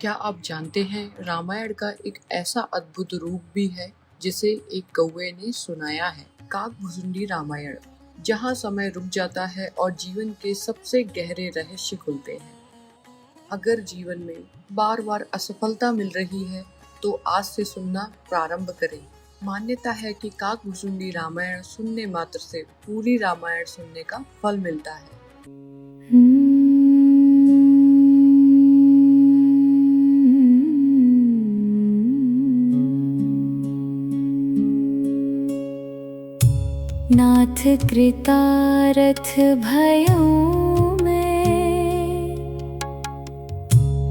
क्या आप जानते हैं रामायण का एक ऐसा अद्भुत रूप भी है जिसे एक कौवे ने सुनाया है। काकभुसुंडी रामायण, जहाँ समय रुक जाता है और जीवन के सबसे गहरे रहस्य खुलते हैं। अगर जीवन में बार बार असफलता मिल रही है तो आज से सुनना प्रारंभ करें। मान्यता है कि काकभुसुंडी रामायण सुनने मात्र से पूरी रामायण सुनने का फल मिलता है। नाथ कृतारथ भयों में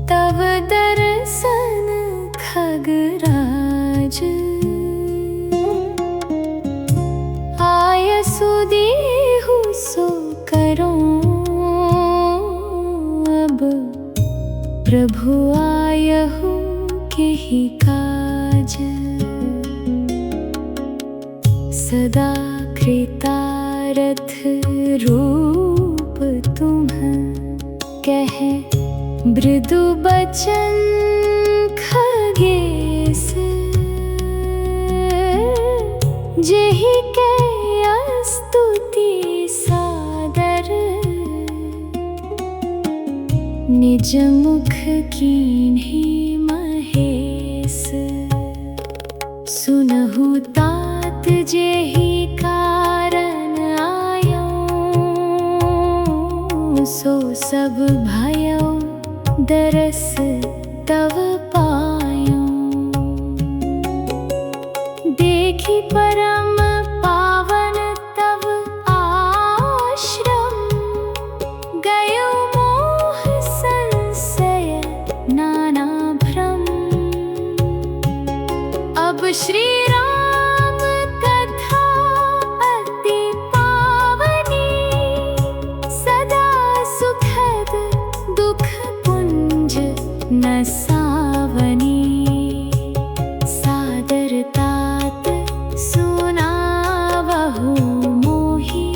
तव दर्शन खगराज आय सुदेहु सो करो अब प्रभु आयहु केहि काज सदा कृतारथ रूप तुम कह मृदु बचन खगेश जेहि कह स्तुति सादर निज मुख कीन्ही महेश सुनहु तात जेहि कारण आयो सो सब भयो दरस तव पायो देखी परम पावन तव आश्रम गयो मोह संशय नाना भ्रम अब श्री सादरतात सुनावहु मोहि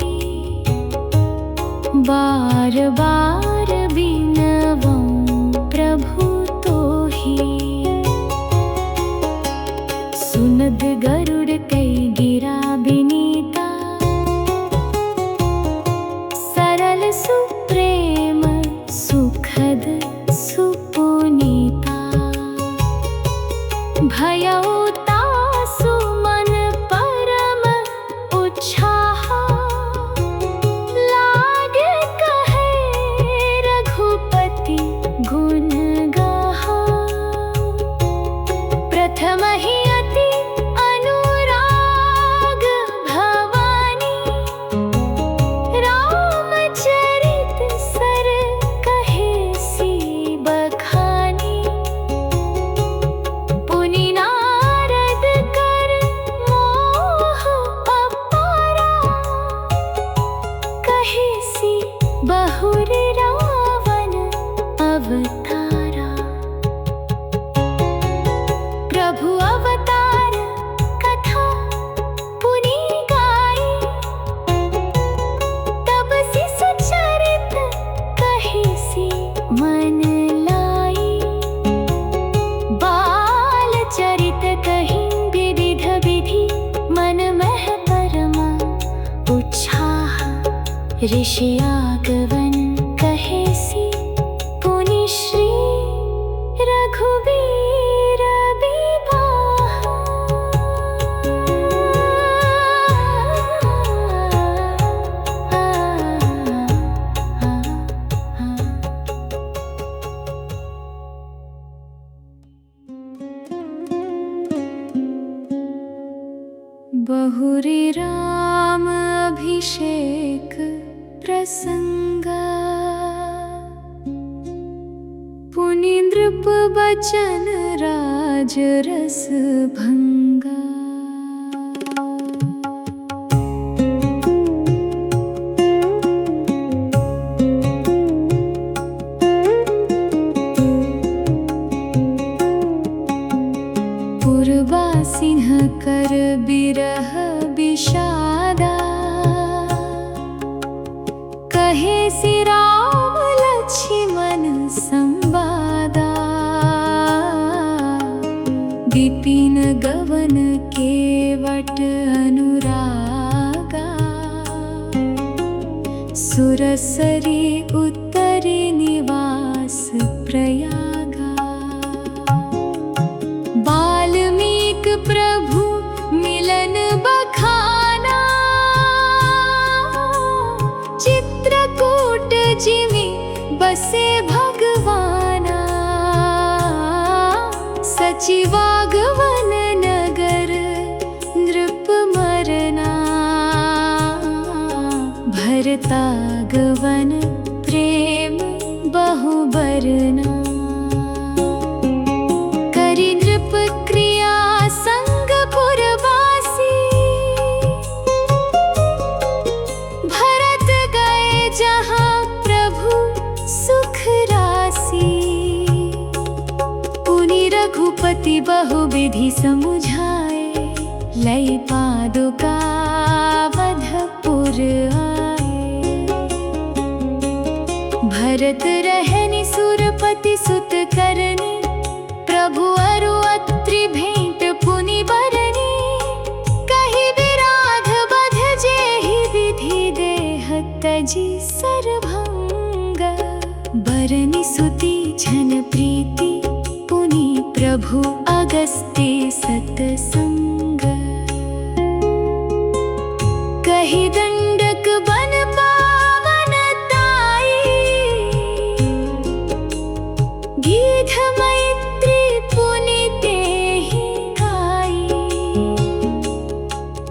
बार बार बिनवऊं प्रभु तोहि सुनद गरुड़ कई गिरा बिनीता सरल सुप्रेम सुखद सुपुनीता भयउ तासु मन परम उत्साह लागे कहे रघुपति गुण गाहा प्रथम ही अति अनुराग भवानी रामचरित सर कहे सी बखानी पुनि नारद कर मोह अपारा कहे सी बहुर रावण अवतारा प्रभु अवतार कथा पुनि गाई तब शिशु चरित कहे सी मन लाई बाल चरित कहीं विविध विधि मन मह परमा उत्साह ऋषि आगवन कहे सी पुनि श्री रघुवीर बहुरी राम अभिषेक प्रसंगा पुनि नृप बचन राज रस भंगा पुरबा सिंह कर बिरह विषादा कहे सी राम लक्ष्मण संवादा विपिन गवन केवट अनुरागा सुरसरी उत्तरी निवास प्रयागा वाल्मीक प्रभु मिलन बखाना चित्रकूट जिमि बसे भगवाना सचिवागवन नगर नृप मरना भरतागवन प्रेम बहु बरना करि नृप क्रिया संग पुरवासी भरत गए जहाँ प्रभु सुख राशि पुनि रघुपति बहुविधि समुझाए लई पादुका वधपुर आए भरत रहनि सुरपति सुत करनी प्रभु अरु अत्रि भेंट पुनि बरनी कहि विराध बध जेहि विधि देह तजि सरभंग बरनी सुति जन प्रीति पुनि प्रभु अगस्त्य सतसंग कहि दंडक बन पावन ताई गीध मैत्री पुनि तेहि गाई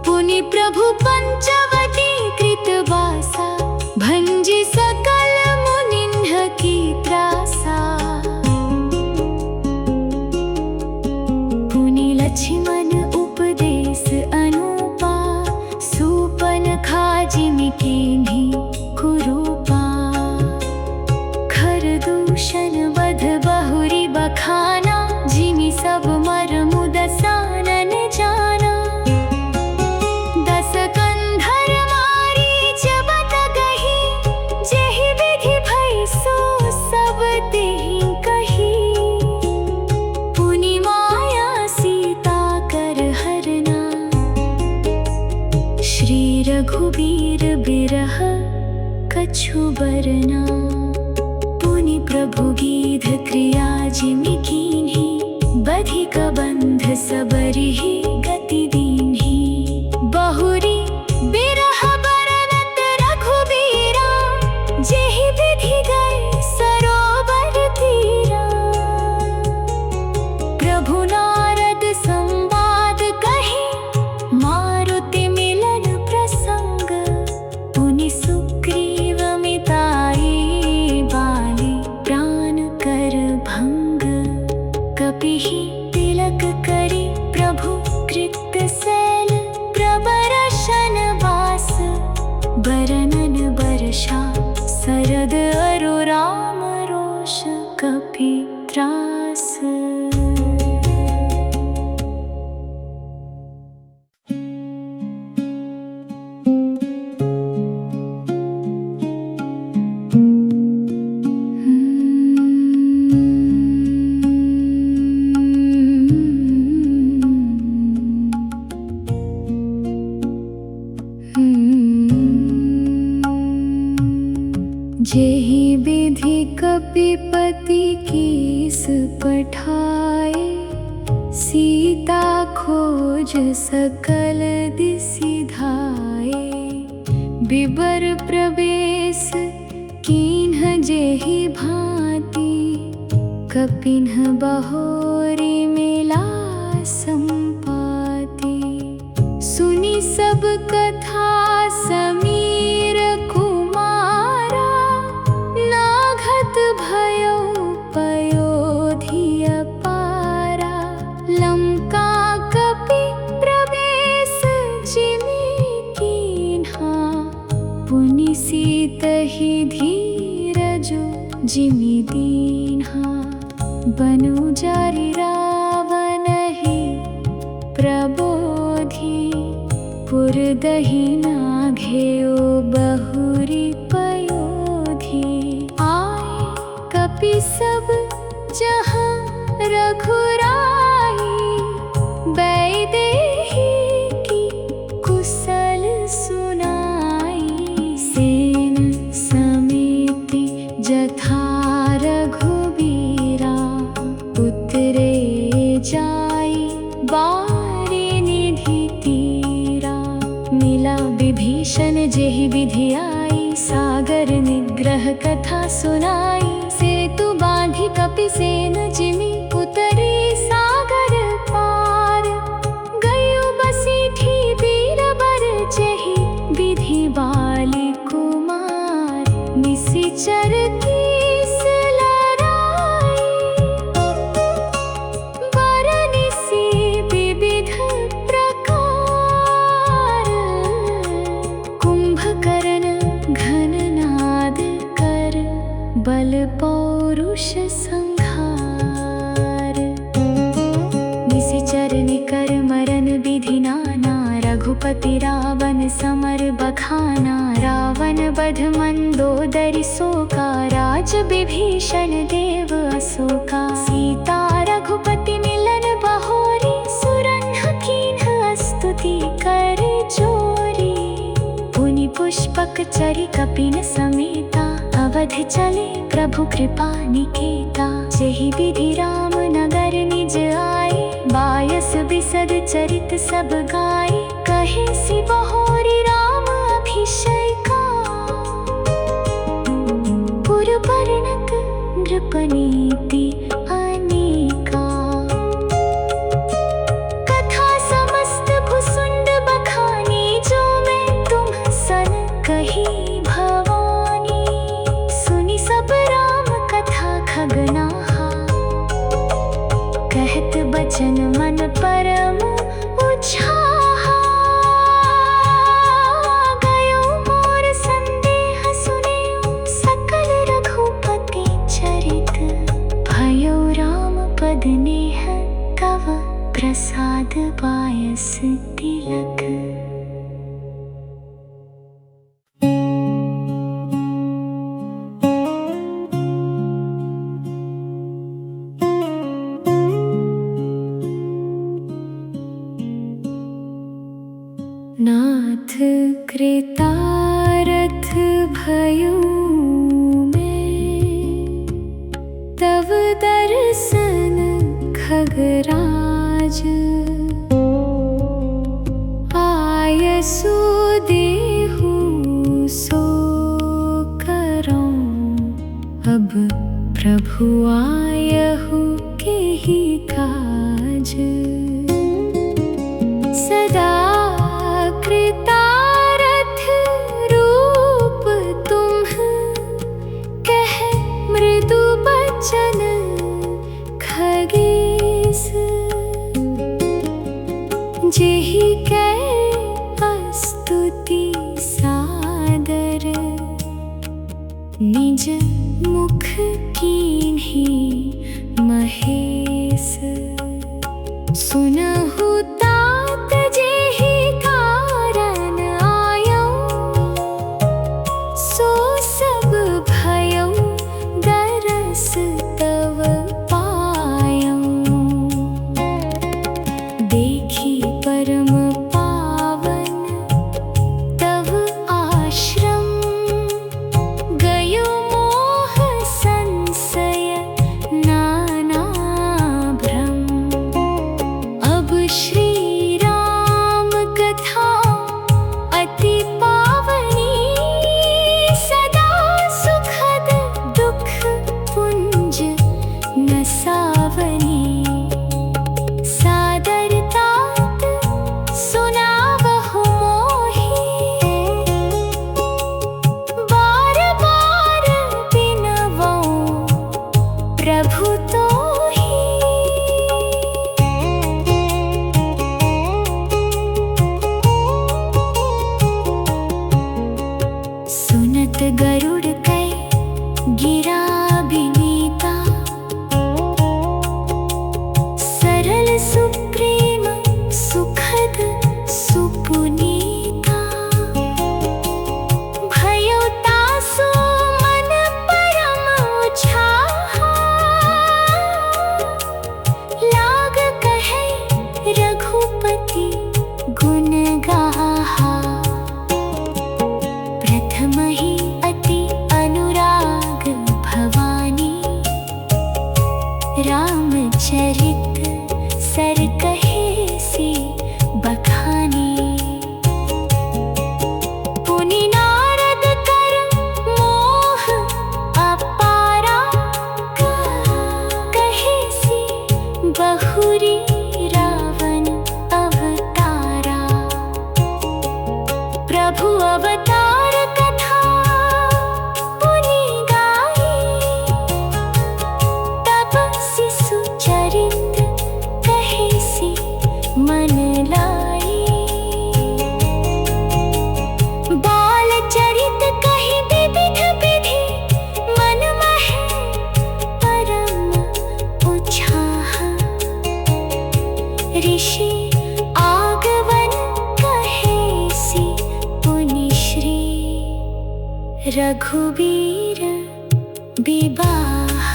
पुनि प्रभु पंचवटी कृतवासा भंजि सकल मुनिन्ह की त्रासा पुनि लक्ष्मण उपदेश अनुपा सूपनखा जिमि कीन्ही कुरूपा खरदूषण वध बहुरी बखाना जिमि सब मर मुदसानन जाना दस कंधर मारीच बत गही जेहि विधि भई सो सब तेहि कही पुनि माया सीता कर हरना श्री रघुबीर बिरह कछु बरना पुनि प्रभु गीध क्रिया जिमि कीन्ही बधिक बंध सबरिहि गति दीन्ही बहुरी बिरह बरनत रघुबीरा जेहि विधि गए सरोवर तीरा प्रभु नारद संवाद कहि मारुति मिलन प्रसंग पुनि सुग्रीव मिताई बाली प्राण कर भंग कपिहि तिलक करि प्रभु कृतशैल प्रबरशन वास बरनन बरषा शरद अरु राम रोष कपि त्रास जेहि विधि कपिपति कीस पठाए सीता खोज सकल दिसि धाए बिबर प्रवेश कीन्ह जेहि भांति कपिन्ह बहोरी मिला संपाति सुनि सब कथा समीर कुमारा नाघत भयो पयोधि अपारा लंका कपि प्रवेश जिमि कीन्हा पुनि सीतहि धीरजो जिमि दीन्हा बनु जारि रावणहि प्रबोधि पुर दहिना घेओ बहुरी पयोधि आए कपि सब जहाँ रघुराई विधि आई, सागर निग्रह कथा सुनाई। सेतु बांधी कपिसेन जिमी, उतरी सागर पार। गयो बसी थी बीरबर जही, विधि बाली कुमार। निशिचर कीस लड़ाई, बरनिसी विविध प्रकार। कुंभकर्ण घननाद कर, बल पौरुष संहार। निशिचर निकर मरन विधि नाना, रघुपति रावण समर बखाना। रावण बध मंदोदरी शोका, राज विभीषण देव अशोका। सीता रघुपति मिलन बहोरी, सुरन्ह कीन्ह स्तुति कर जोरी। पुनि पुष्पक चरि कपिन समेता, अवध चले प्रभु कृपा निकेता। जेहि विधि राम नगर निज आए, बायस बिसद चरित सब गाए। कहे सि बहोरी राम अभिषेका, पुर वर्णक नृपनीति अनेका। कथा समस्त भुसुंड बखानी, जो मैं तुम सन कही भवानी। सुनि सब राम कथा खगनाहा, कहत बचन मन परम उछाहा। गयो मोर संदेह सुनियो, सकल रघुपति चरित। भयो राम पद नेह, तव प्रसाद बायस तिलक। नाथ कृतारथ भयो मैं, तव दर्शन खगराज। आयसु देहु सो करौं, अब प्रभु आयहु केहि काज। सदा कृतारथ रूप तुम, कह मृदु बचन खगेश। जेहि कै स्तुति सादर, निज मुख कीन्ही महेश। सुनहु तात जेहि कारण आयौ, सो सब भयौ दरस तव पायौ। देखी परम पावन तव आश्रम, गयो मोह संशय नाना भ्रम। अब श्री राम कथा अति पावनी, सदा सुखद दुख पुंज नसावनी। सादर तात सुनावहु मोहि, बार बार बिनवौं प्रभु तोहि। सुनत गरुड़ कै गिरा बिनीता, सरल सुप्रेम सुखद सुपुनीता। भयो तासु मन परम उछाहा, लाग कहे रघुपति गुण गाहा। प्रथम ही अति अनुराग भवानी, रामचरित सर कहे सी बखानी। पुनि नार बहुरी रावण अवतारा। प्रभु अवतार कथा पुनि गाई, तपस्वी सुचरित कहे सी मन लाई। बाल चरित कही विविध विधि, मन महे परम उत्साह। ऋषि आगवन कहे सी पुनि श्री, रघुबीर विवाह।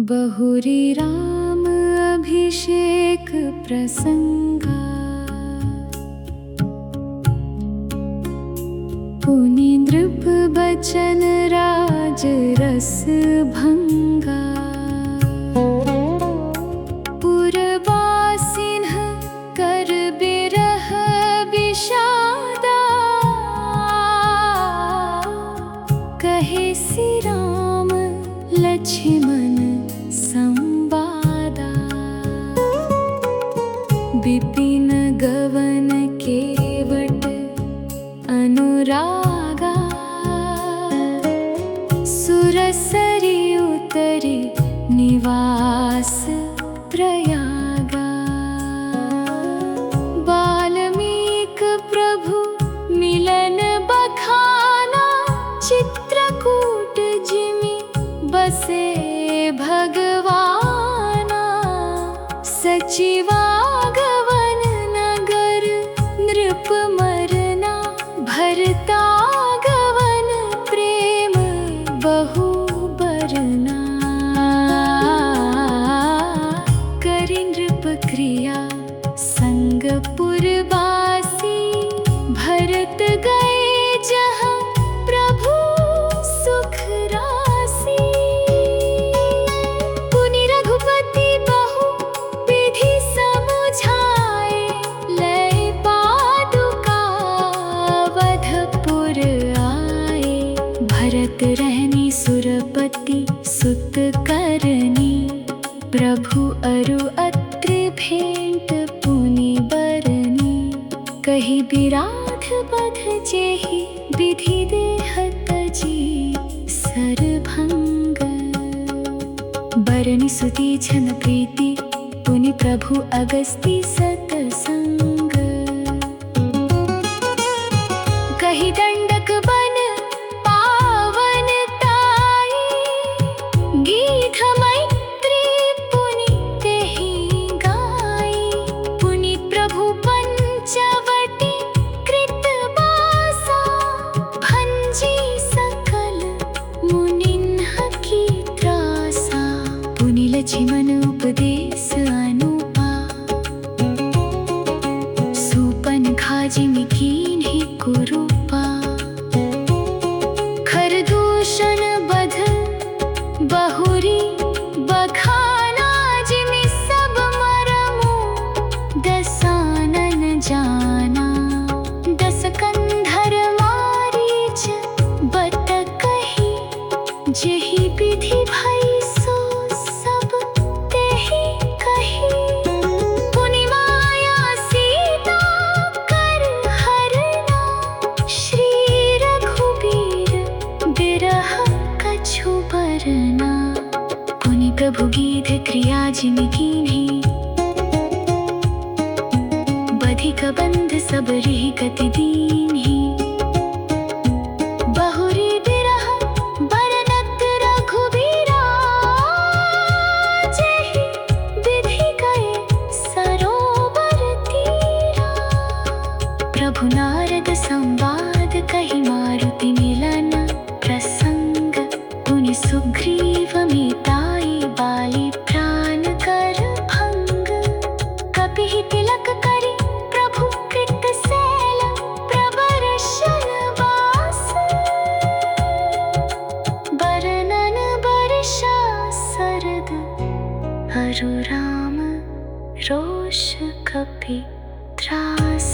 बहुरी राम अभिषेक प्रसंगा, पुनि नृप बचन राज रस भंगा। पुरवासिन कर बिरह विषादा, कहे सी राम लक्ष्मण संवादा। विपिन गवन केवट अनुरागा, सुरसरी उतरे निवास प्रयागा। वाल्मीक प्रभु मिलन बखाना, चित्रकूट जिमि बसे भगवाना। सचिवागवन नगर नृप मरना, भरतागवन प्रेम बहु बरना। करि नृप क्रिया संग पुरवासी, भरत गए जहाँ प्रभु सुख रासी। पुनि रघुपति बहु विधि समुझाए, लय पादुका अवधपुर आए। भरत रहनी सुरपति सुत करनी, प्रभु अरु अत्रि भेंट पुनि बरनी। कही विराध बध जेहि, विधि देहत जी सरभंग। बरनि सुति छन प्रीति, पुनि प्रभु अगस्ती सतसंग। कही दंडक बन पावन ताई, गीत मैत्री पुनि तेहि गाई। पुनि प्रभु पंचवटी कृत बासा, भंजी सकल मुनिन्ह की त्रासा। पुनि लक्ष्मण उपदेश अनुपा, सुपन खाजिमि कीन्हि कुरूपा। खरदूषण बध बहुरी बखाना, जिमि सब मरमु दसानन जाना। दस कंधर मारीच बत कही, जेहि विधि भई सो सब तेहि कही। पुनि माया सीता कर हरना, श्री रघुबीर बिरह कछु बरना। पुनि प्रभु गीत क्रिया जिमि कीन्हि, बधिक बंध सब रिहि गति दीन्हि। बहुरी बिरह बरनत रघुबीरा, जेहि विधि गए सरोवर तीरा। प्रभु नारद संवाद कहि, मारुति मिलन प्रसंग। पुनि सुग्रीव मिताई, बाली प्राण कर भंग। कपिहि तिलक करि प्रभु कृत सैल, प्रबर कभी त्रास।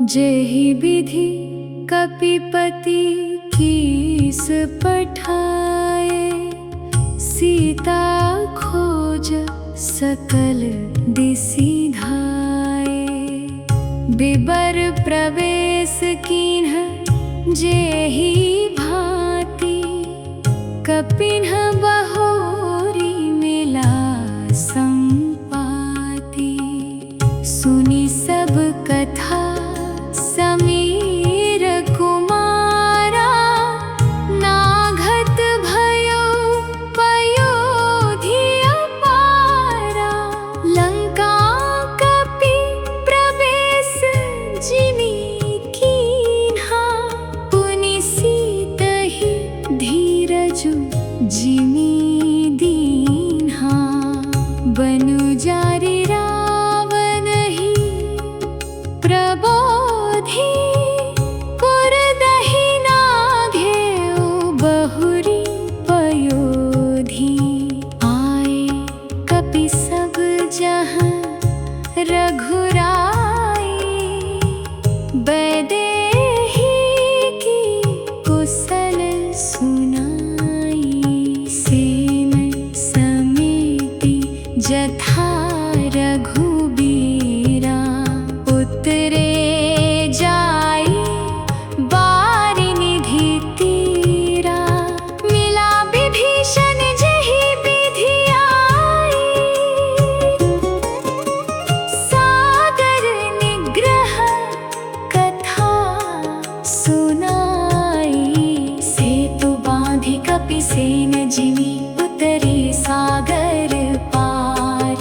जेहि विधि कपिपति कीस पठाए, सीता खोज सकल दिसि धाये। बिबर प्रवेश कीन्ह जेहि भांति, कपिन्ह बहोरी मिला संपाति। सुनी सब कथा समीर कुमारा, नाघत भयो पयोधि अपारा। लंका कपि प्रवेश जिमि कीन्हा, पुनि सीतहि धीरजु जिमि दीन्हा। बनु जारि रावण ही प्रबोधि, पुरदहि नाघेउ बहुरी पयोधि। आए कपि सब जहाँ रघुराई, बैदेही की कुशल सुनाई। सेन समेति जथा रघुबीरा, उतरे जाई बारिनिधि तीरा। मिला विभीषण जेहि विधि आई, सादर निग्रह कथा सुनाई। सेतु बांधि कपिसेन जिमि, उतरे सागर पार।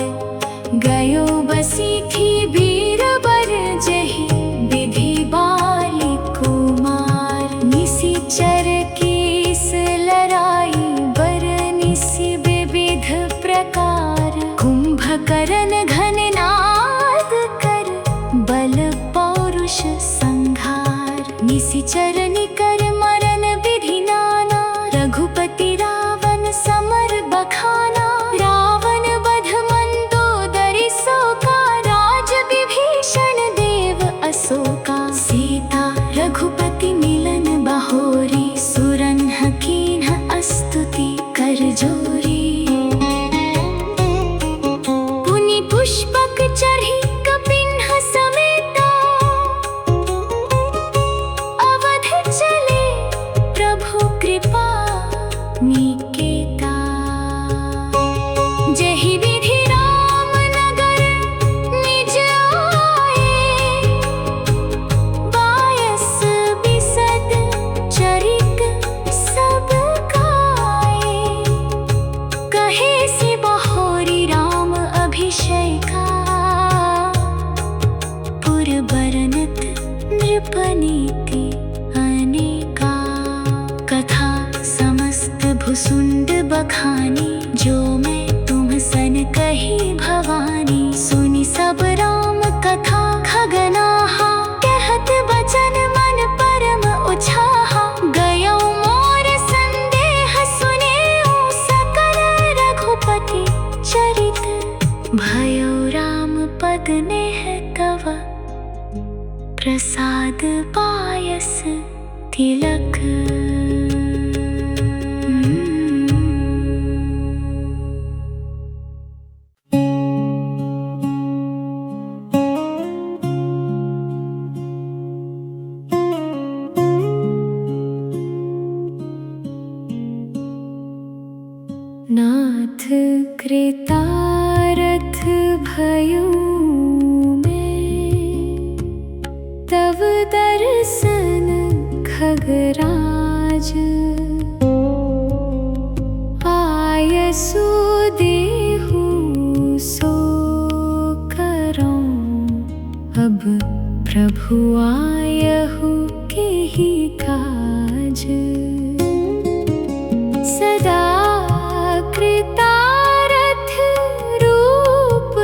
गयो बसीठी बीरबर जेहि विधि बाली कुमार। निशिचर कीस लड़ाई, बरनिसि विविध प्रकार। कुंभकर्ण घननाद कर, बल पौरुष संघार। निशिचर निकर मरण विधि नाना, रघुपति रावण समर बखाना। रावण वध मंदोदरी शोका, राज विभीषण देव अशोका। सीता रघुपति मिलन बहोरी, सुरन्ह कीन्ह स्तुति कर जोरी। पुनि पुष्पक चढ़ी कपिन्ह समेता, अवध चले प्रभु कृपा निकेता। जेहि विधि राम नगर निज आए, बायस बिसद चरित सब गाए। कहे से बहोरी राम अभिषेका, पुर बरनत नृपनीति अनेका। कथा समस्त भुसुंड बखानी, जो मैं तुम सन कही भवानी। सुनि सब राम कथा खगनाहा, कहत बचन मन परम उछाहा। गयो मोर संदेह सुनेऊ, सकल रघुपति चरित। भयो राम पद नेह तव, प्रसाद पायस तिलक। नाथ कृतारथ भयो मैं, तव दर्शन खगराज। आयसु देहु सो करो, अब प्रभु आयहु केहि काज। सदा कृतारथ रूप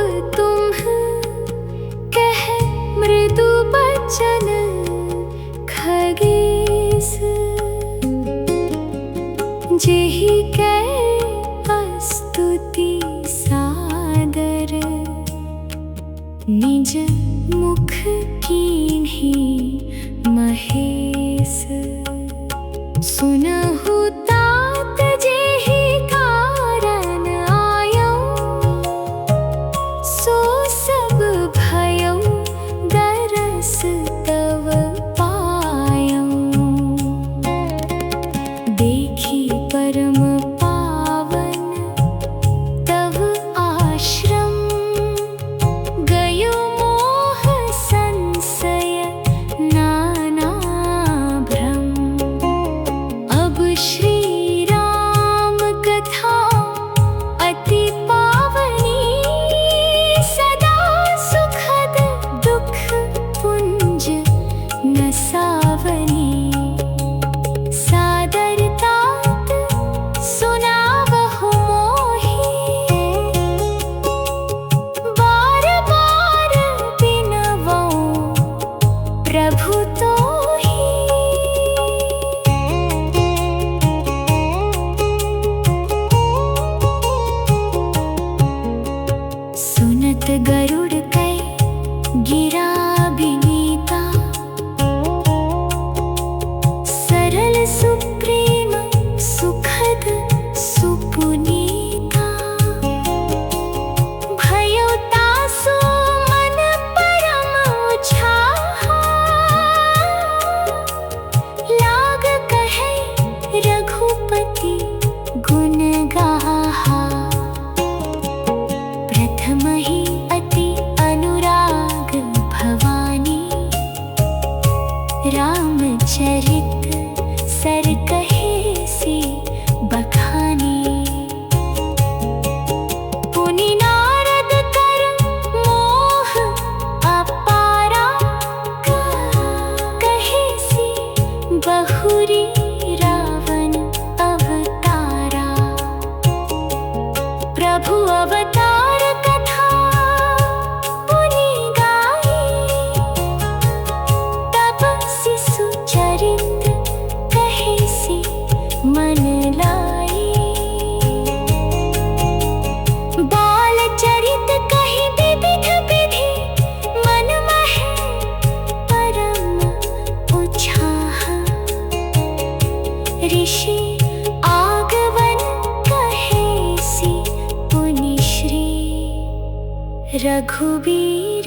रघुबीर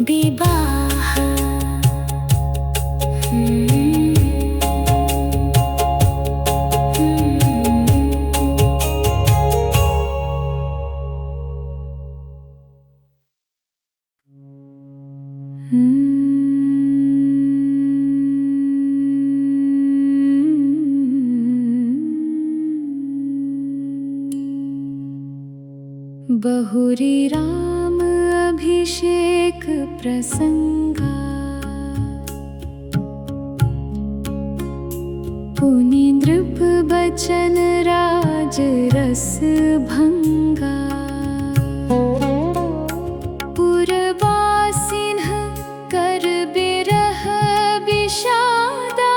विवाह। बहुरी राम अभिषेक प्रसंगा, पुनि नृप बचन राज रस भंगा। पुरवासिन कर बिरह विषादा,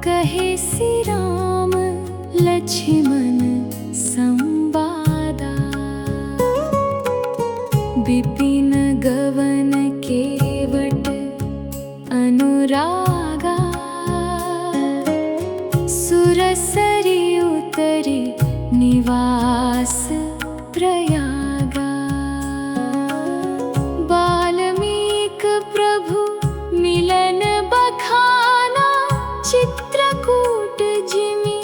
कहे श्री राम लक्ष्मण संवादा। विपिन गवन केवट अनुरागा, सुरसरी उतरे निवास प्रयागा। बाल्मीक प्रभु मिलन बखाना, चित्रकूट जिमि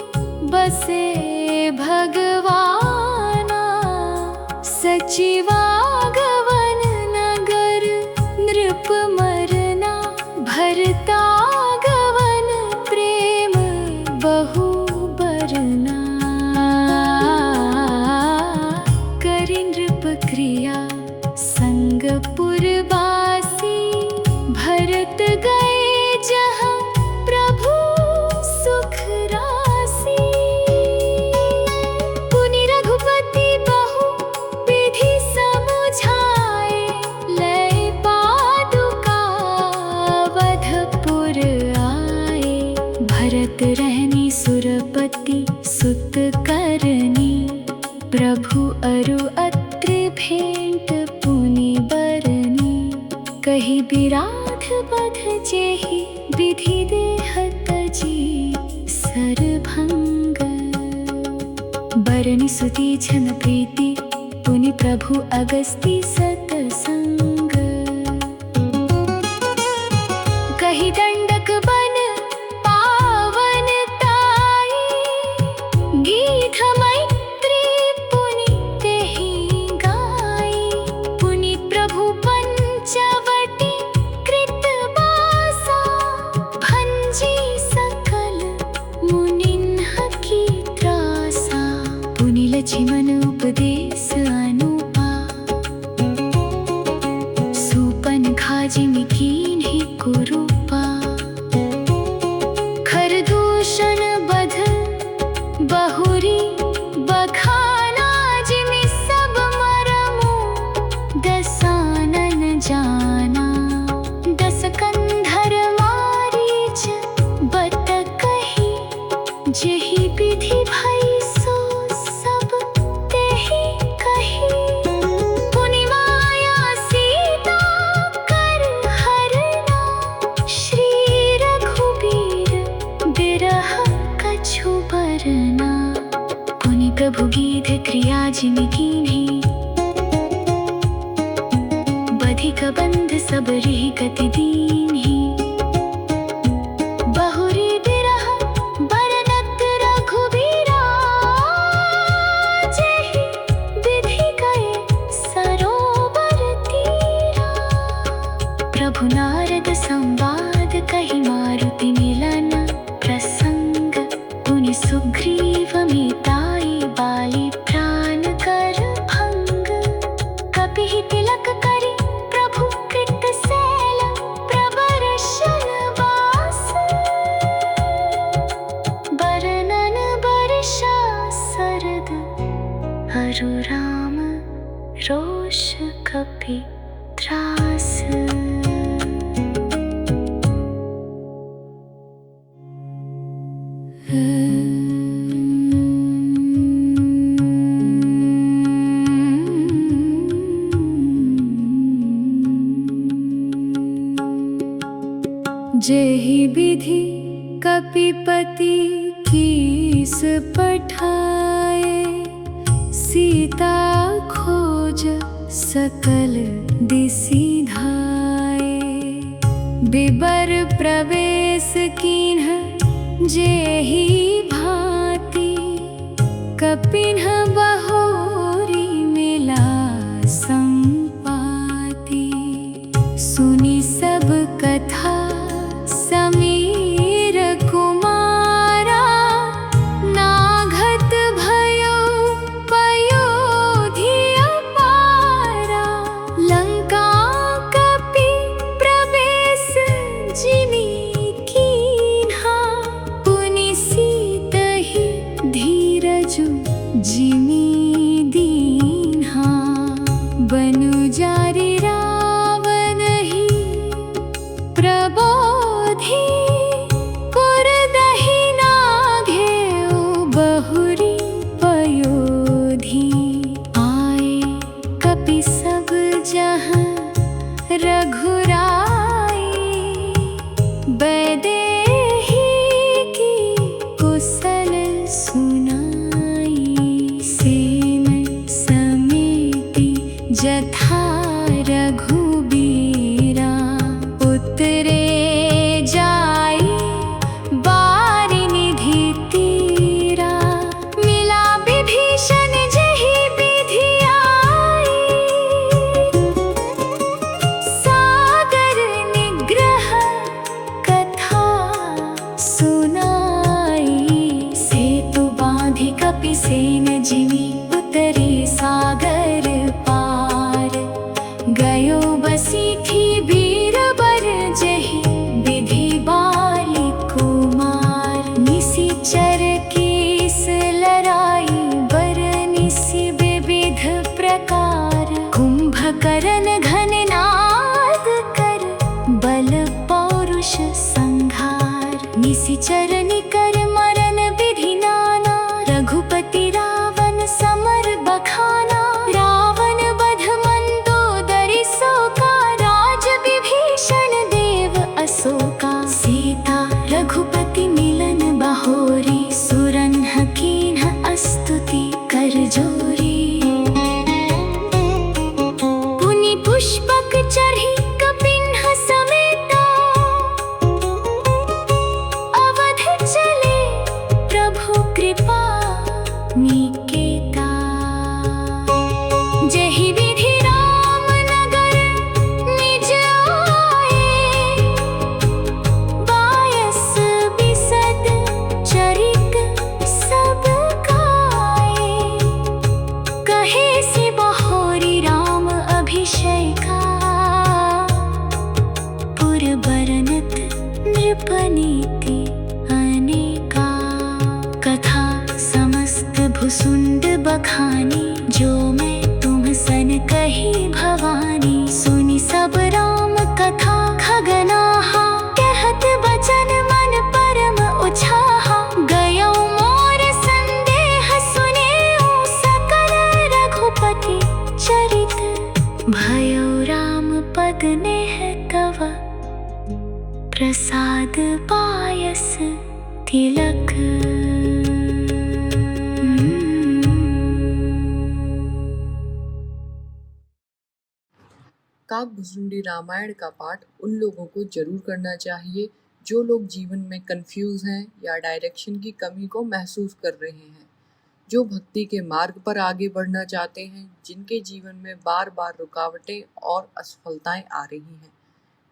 बसे भगवाना। सचिवागवन नगर नृप मरना, भरतागवन प्रेम बहु बरना। करि नृप क्रिया संग पुरवासी, भरत गए जहाँ प्रभु सुख राशि। पुनि रघुपति बहु विधि समुझाए, लय पादुका अवधपुर आए। भरत रहनी सुरपति सुत करनी, प्रभु अरु अत्रि भेंट पुनि बरनी। कहि बिराध बध जेहि, विधि देहत जी सरभंग। बरनि सुति छन प्रीति, पुनि प्रभु अगस्ती सतसंग। कहि दंडक बन पावन ताई, गीत मैत्री पुनि तेहि गाई। पुनि प्रभु पंचवटी कृत बासा, भंजी सकल मुनिन्ह की त्रासा। पुनि लक्ष्मण उपदेश अनुपा, सुपन खाजिमि कीन्हि कुरूपा। खरदूषण बध बहुरी बखाना, जिमि सब मरमु दसानन जाना। दस कंधर मारीच बत कही, जेहि विधि भई सो सब तेहि कही। पुनि माया सीता कर हरना, श्री रघुबीर बिरह कछु बरना। पुनि प्रभु गीध क्रिया जिमि कीन्ही, बधिक बंध सब रिहि गति दीन्ही। बहुरी बिरह बरनत रघुबीरा, जेहि विधि गए सरोवर तीरा। प्रभु नारद संवाद कहि, मारुति मिलन प्रसंग। पुनि सुग्रीव मिताई, बाली प्राण कर भंग। कपिहि तिलक करि प्रभु कृत शैल, प्रबर्शन वास। बरनन बरषा सरद, अरु राम रोष कपि त्रास। जेहि विधि कपिपति कीस पठाए, सीता खोज सकल दिसि धाये। बिबर प्रवेश कीन्ह जेहि भांति, कपिन्ह बहोरी मिला संपाति। सुनी सब कथा समीर कुमारा, नाघत भयो पयोधि अपारा। लंका कपि प्रवेश जिमि कीन्हा, पुनि सीतहि धीरजु जिमि दीन्हा। बनु जारि रावणहि प्रबोधि, पुरदहि नाघेउ बहुरी पयोधि। आए कपि सब जहाँ रघुराई, बैदेही की कुशल सुनाई। सेन समेति जथा रघुबीरा, उतरे जाई बारिनिधि तीरा। मिला विभीषण जेहि विधि आई, सागर निग्रह कथा सुनाई। सेतु बाँधि कपिसेन जिमि, उतरे सागर पार। गयो बसीठी बीरबर जेहि, विधि बाली कुमार। निशिचर कीस लड़ाई, बरनिसि विविध प्रकार। कुंभकर्ण घननाद कर, बल पौरुष संघार। निशिचर निकर मरण विधि नाना, रघुपति रावण समर बखाना। रावण वध मंदोदरी शोका, राज विभीषण देव अशोका। सीता रघुपति मिलन बहोरी, सुरन्ह कीन्ह स्तुति कर जोरी। पुनि पुष्पक चढ़ी कपिन्ह समेता, अवध चले प्रभु कृपा निकेता। जेहि विधि राम नगर निज आए, बायस बिसद चरित सब गाए। कहे से बहोरी राम अभिषेका, पुर बरनत नृपनीति अनेका। कथा समस्त भुसुंड बखानी, जो मैं तुम सन कही भवानी। सुनि सब राम कथा खगनाहा, कहत बचन मन परम उछाहा। गयो मोर संदेह सुनेउ, सकल रघुपति चरित। भयो राम पद नेह तव, प्रसाद पायस तिलक। काकभुसुंडी रामायण का पाठ उन लोगों को जरूर करना चाहिए जो लोग जीवन में कंफ्यूज हैं या डायरेक्शन की कमी को महसूस कर रहे हैं, जो भक्ति के मार्ग पर आगे बढ़ना चाहते हैं, जिनके जीवन में बार बार रुकावटें और असफलताएं आ रही हैं।